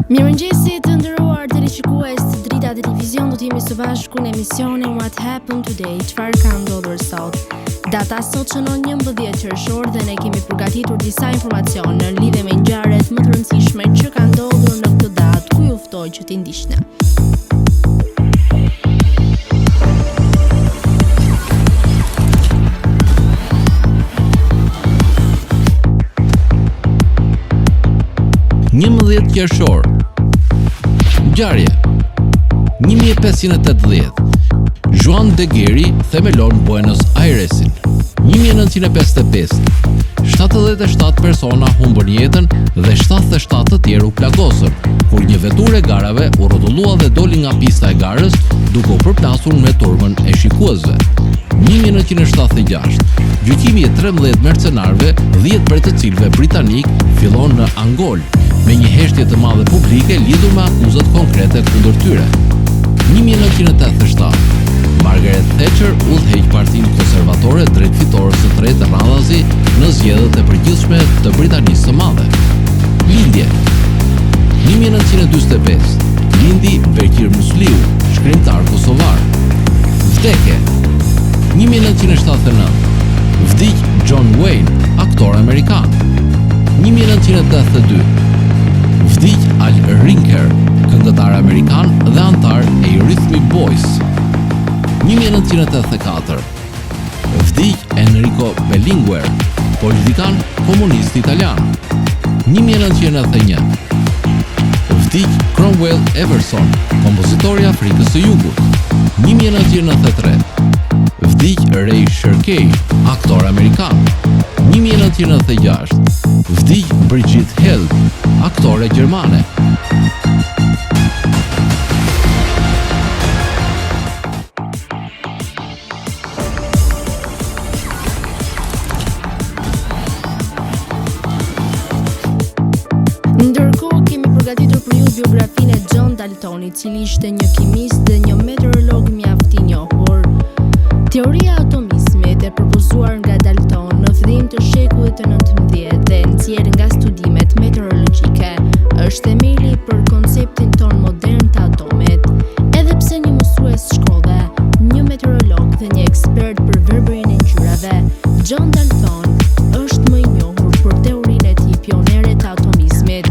Mirëmëngjesi të nderuar teleshikues të drita televizion, do të jemi së bashku në emisionin What Happened Today, çfarë ka ndodhur sot. Data sot shënon 11 qershor dhe ne kemi përgatitur disa informacione në lidhje me ngjarjet më të rëndësishme që kanë ndodhur në këtë datë, ku ju ftoj që t'i ndiqni. Njëmbëdhjetë qershor. Ngjarje 1580. Juan de Geri themelon Buenos Airesin. 1955. 77 persona humbën jetën dhe 77 të tjerë u plagosën, kur një vetur e garave u rrotullua dhe doli nga pista e garës duke u përplasur me turmën e shikuesve. 1976. Gjykimi i 13 mercenarëve, 10 prej të cilëve britanik, fillon në Angol, me një heshtje të madhe publike lidhur me akuzat konkrete kundër tyre. 1987. Margaret Thatcher udhëheq Partinë Konservatore drejt fitores së tretë radhazi në zgjedhjet e përgjithshme të Britanisë së Madhe. Lindje 1945. Lindi Bekir Musliu, shkrimtar kosovar. Vdekje 1979. Vdiq John Wayne, aktor amerikan. 1982. Vdiq Al Rinker, këngëtar amerikan dhe antar e Eurythmic Boys. 1984. Vdiq Enrico Berlinguer, politikan komunist italian. 1991. Vdiq Cromwell Everson, kompozitor i Afrikës së Jugut. 1993. Vdiq Ray Shirkey, aktor amerikan. 1996. Vdiq Brigitte Held, aktore gjermane. Ndërkohë kemi përgatitur për ju biografinë e John Daltonit, i cili ishte një kimist dhe një meteorolog mjaft i njohur. Teoria e atomizmit e propozuar nga Dalton në fillim të shekullit të 19 dhe nxjerr nga studimet meteorologjike është themeli për konceptin ton modern të atomit. Edhe pse një mësues shkolle, një meteorolog dhe një ekspert për verbërinë e ngjyrave, John Dalton është më i njohur për teorinë e tij pionere të atomizmit.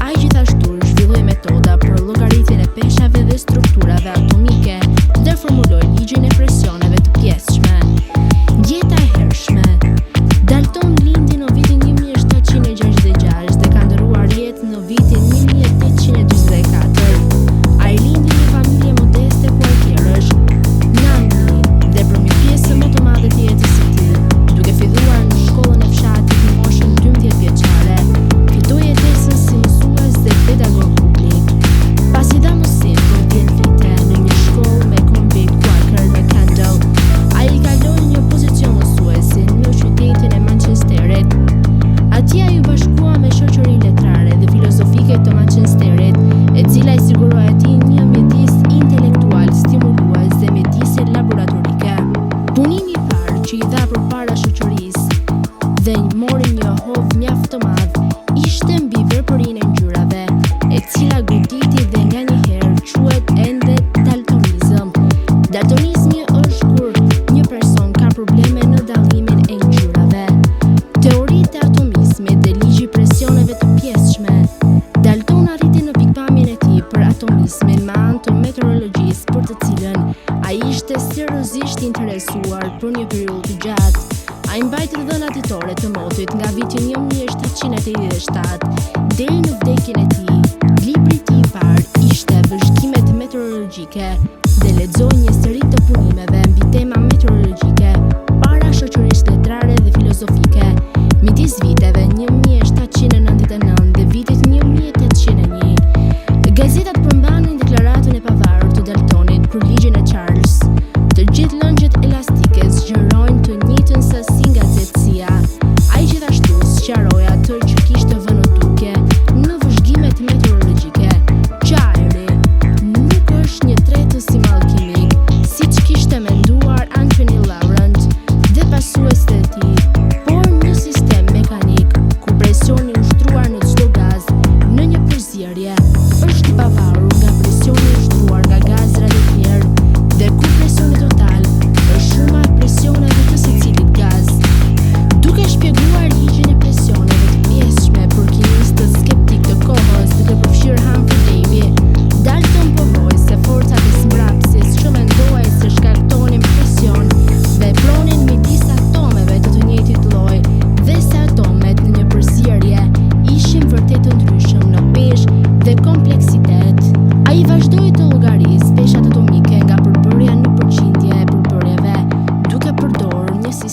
Ai gjithashtu zhvilloi metoda për llogaritjen e peshave dhe strukturave atomike dhe formuloi ligjin e presioneve të pjesshme. Jeta e hershme. Dalton lindi në vitin 1766 dhe ka ndëruar jetë në vitin 1844. Ai lindi në një familje modeste ku artjerësh, nani dhe për një pjesë më të madhe të jetës së tij, duke filluar në shkollën e fshatit në moshën 12 vjeçare, fitoi jetesën si mësues dhe pedagog publik. Pasi dha mësim për 10 vite në një shkollë me kombi Quaker në Kendal, ai kaloi një pozicion mësuesi në qytetin e Manchesterit. Atje ai u bashkua me shoqërinë letrare dhe filozofike të Manchesterit, e cila i siguroi atij një mjedis intelektual stimulues dhe mjedisje laboratorike. Punimi i parë që i dha përpara shoqërisë dhe mori një hovë mjaft të madh ishte mbi verbërinë e ngjyrave, e cila goditi dhe nganjëherë quhet ende daltonizëm. Daltonizmi është kur një person ka probleme në dallimin e ngjyrave. Teoritë e atomizmit dhe ligji i presioneve të pjesshme. Dalton arriti në pikpamjen e tij për atomizmin me anë të meteorologjisë, për të cilën ai ishte seriozisht interesuar për një periudhë të gjatë. Ai mbajti dhënat ditore të motit nga viti 1787 deri në vdekjen e tij. Libri i tij i parë ishte Vëzhgimet meteorologjike dhe lexoi një seri të punimeve mbi tema meteorologjike para shoqërisë letrare dhe filozofike midis viteve 1799 dhe vitit 1801. Gazetat përmbanin deklaratën e pavarur të Daltonit për ligjin e Charles. Të gjithë lëngjet elastike zgjerojnë të njëjtën sasi nga zetësia. Ai gjithashtu sqaroi atë që kishte vënë duke në vëzhgimet meteorologjike, që ajri nuk është një tretës i mallkimik, siç kishte menduar Anthony Laura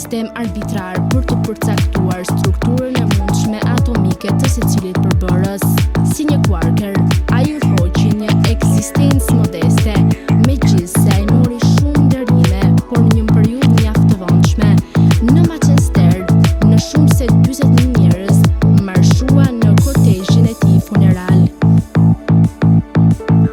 sistem arbitrar për të përcaktuar strukturën e mundshme atomike të secilit përbërës. Si një quarker, ai udhëhoqi një eksistencë modeste, megjithse ai mori shumë ndërlime, por në një periudhë mjaft të vonshme. Në Manchester, në shumë se 40.000 njerëz marshuan në kortezhin e tij funeral.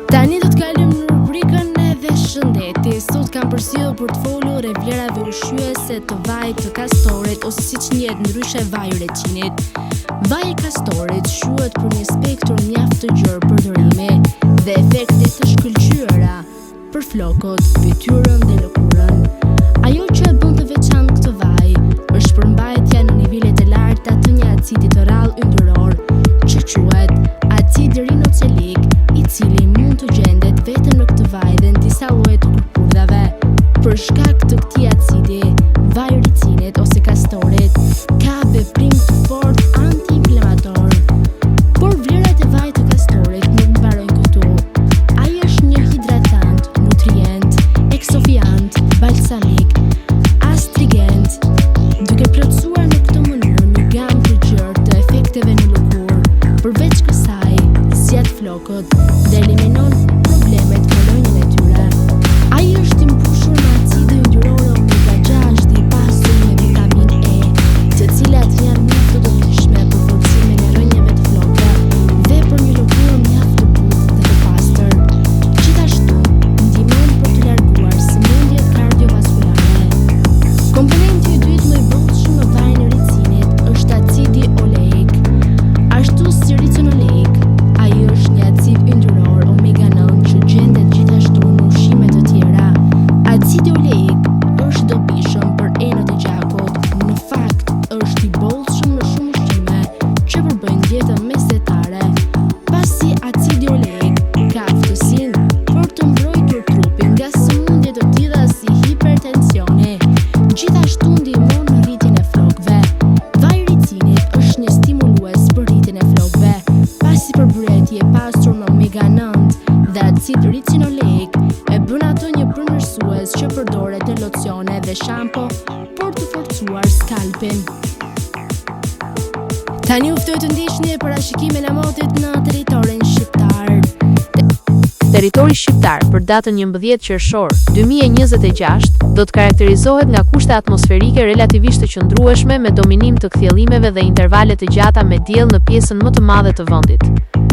Tani do të kalojmë në rubrikën e shëndeti. Sot kam përsëritur për të folur e vlerave ushqyese të vajit të kastorit, ose siç njihet ndryshe vaji i reçinit. Vaji i kastorit shuhet për një spektër mjaft të gjerë përdorimi dhe efekte të shkëlqyera për flokët, fytyrën dhe lëkurën. Ajo që e bën të veçantë këtë vaj është përmbajtja në nivelet e larta të një acidi të rrallë yndyror, që quhet acidi rinocelik, i cili mund të gjendet vetëm në këtë vaj dhe në disa lloje të kurkurdhave. Për shkak të këtij acidi, vaji i ricinit ose kastorit ka veprim të fortë anti-inflamator. Por vlerat e vajit të kastorit nuk mbarojnë këtu. Ai është një hidratant, nutrient, eksofiant, balsamik, astringent, duke plotësuar në këtë mënyrë një gamë të gjerë të efekteve në lëkurë. Përveç kësaj, zgjat flokët dhe eliminon problemet me lënjen e tyre. Ai është i mbushur me acide yndyrore omega-6 dhe i pasur me vitaminë E, të cilat janë mjaft të dobishme për forcimin e rrënjeve të flokëve dhe për një lëkurë mjaft të butë dhe të pastër. Gjithashtu, ndihmon për të larguar sëmundjet kardiovaskulare. Komponenti i dytë më i bollshëm në vajin e ricinit është acidi oleik. Ashtu si ricinoleik, ai është një acid yndyror omega-9 që gjendet gjithashtu në ushqime të tjera. Acidi oleik është dobishëm për enët e gjakut. Në fakt, është i bollshëm në shumë ushqime që përbëjnë dietën mesetare, pasi acidi oleik ka aftësinë për të mbrojtur trupin nga sëmundje të tilla si hipertensioni. Gjithashtu ndihmon në rritjen e flokëve. Vaji i ricinit është një stimulues për rritjen e flokëve, pasi përbëreti e pasur me omega-9 dhe acid ricinoleik e bën atë një përmirësues që përdoret në locione dhe shampo për të forcuar skalpin. Tani u ftoj të ndiqni parashikimin e motit në territorin shqiptar. Territori shqiptar për datën 11 qershor 2026 do të karakterizohet nga kushte atmosferike relativisht të qëndrueshme me dominim të kthjellimeve dhe intervale të gjata me diell në pjesën më të madhe të vendit.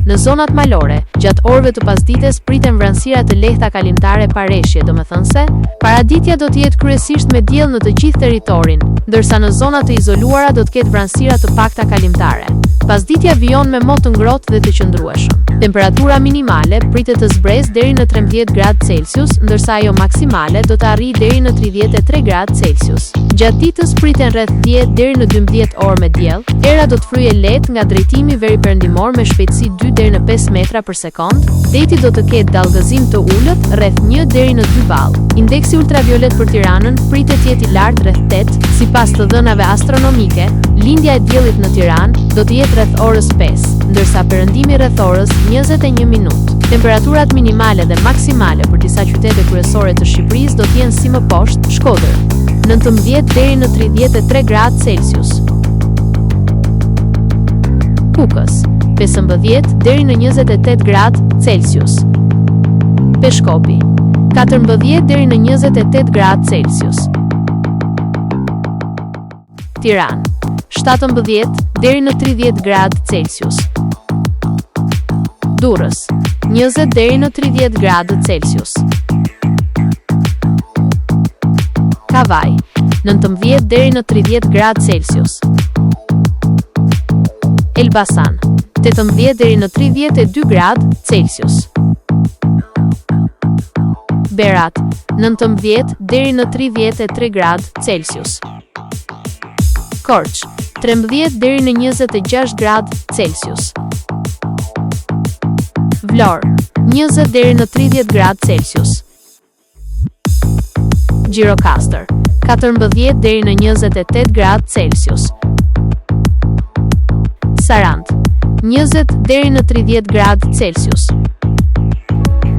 Në zonat malore, gjatë orëve të pasdites priten vranësira të lehta kalimtare pa reshje, domethënse, paraditja do të jetë kryesisht me diell në të gjithë territorin, ndërsa në zona të izoluara do të ketë vranësira të pakta kalimtare. Pasditja vijon me mot të ngrohtë dhe të qëndrueshëm. Temperatura minimale pritet të zbresë deri në 13 gradë Celsius, ndërsa ajo maksimale do të arrijë deri në 33 gradë Celsius. Gjatë ditës priten rreth 10 deri në 12 orë me diell. Era do të fryejë lehtë nga drejtimi veriperëndimor me shpejtësi 2 deri në 5 metra për sekond. Deti do të ketë dallgëzim të ulët rreth 1 deri në 2 ballë. Indeksi ultraviolet për Tiranën pritet të jetë i lartë rreth 8, sipas të dhënave astronomike. Lindja e diellit në Tiranë do të jetë rreth orës 5, ndërsa perëndimi rreth orës 21 minutë. Temperaturat minimale dhe maksimale për disa qytete kryesore të Shqipërisë do të jenë si më poshtë: Shkodër 19 deri në 33 gradë Celsius, Kukës 15 deri në 28 gradë Celsius, Peshkopi 14 deri në 28 gradë Celsius, Tiranë 17 deri në 30 gradë Celsius, Durrës 20 deri në 30 gradë Celsius, Kavaj 19 deri në 30 gradë Celsius, Elbasan 18 deri në 32 gradë Celsius, Berat 19 deri në 33 gradë Celsius, Korç 13 deri në 26 gradë Celsius, Vlorë 20 deri në 30 gradë Celsius, Gjirokastër 14 deri në 28 gradë Celsius, Sarandë 20 deri në 30 gradë Celsius.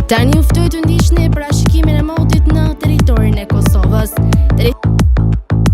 Tani u ftoj të ndiqni parashikimin e motit në territorin e Kosovës.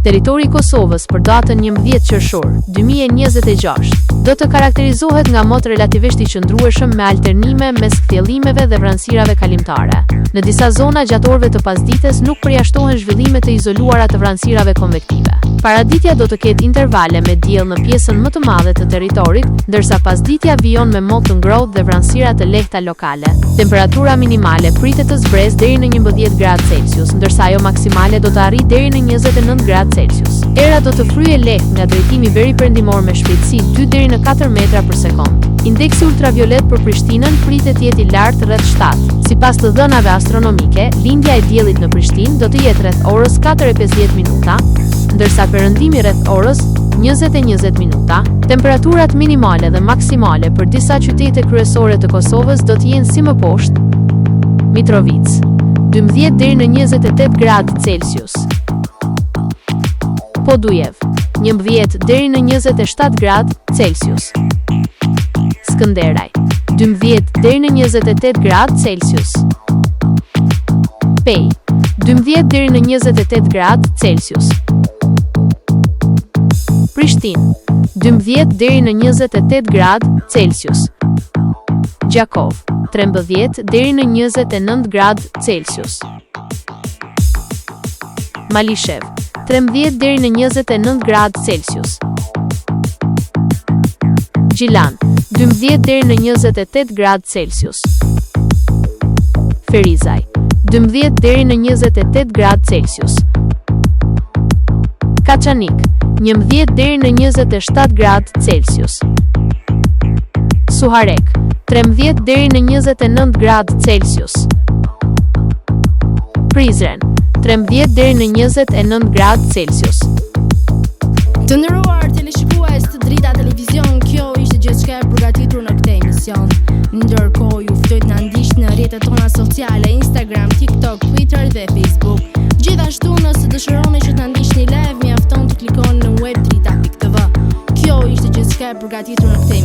Territori i Kosovës për datën 11 qershor 2026 do të karakterizohet nga mot relativisht i qëndrueshëm me alternime mes kthjellimeve dhe vranësirave kalimtare. Në disa zona gjatë orëve të pasdites nuk përjashtohen zhvillime të izoluara të vranësirave konvektive. Paraditja do të ketë intervale me diell në pjesën më të madhe të territorit, ndërsa pasditja vijon me mot të ngrohtë dhe vranësira të lehta lokale. Temperatura minimale pritet të zbresë deri në 11 gradë Celsius, ndërsa ajo maksimale do të arrijë deri në 29 gradë Celsius. Era do të fryejë lehtë nga drejtimi veriperëndimor me shpejtësi 2 deri në 4 metra për sekond. Indeksi ultraviolet për Prishtinën pritet të jetë i lartë rreth 7. Sipas të dhënave astronomike, lindja e diellit në Prishtinë do të jetë rreth orës 4:50 minuta, ndërsa perëndimi rreth orës 20:20 minuta. Temperaturat minimale dhe maksimale për disa qytete kryesore të Kosovës do të jenë si më poshtë: Mitrovica 12 deri në 28 gradë Celsius, Podujev 11 deri në 27 gradë Celsius, Skënderaj 12 deri në 28 gradë Celsius, Pej 12 deri në 28 gradë Celsius, Prishtinë 12 deri në 28 gradë Celsius, Gjakov 13 deri në 29 gradë Celsius, Malishev 13 deri në 29 gradë Celsius, Gjilan 12 deri në 28 gradë Celsius, Ferizaj 12 deri në 28 gradë Celsius, Kaçanik 11 deri në 27 gradë Celsius, Suharek 13 deri në 29 gradë Celsius, Prizren 13 deri në 29 gradë Celsius. Të nderuar teleshikues të Drita Televizion, kjo ishte gjithçka e përgatitur në këtë emision. Ndërkohë ju ftoj të na ndiqni në rrjetet tona sociale, Instagram, TikTok, Twitter dhe Facebook. Gjithashtu nëse dëshironi që të na ndiqni live, mjafton të klikoni në web drita.tv. Kjo ishte gjithçka e përgatitur në këtë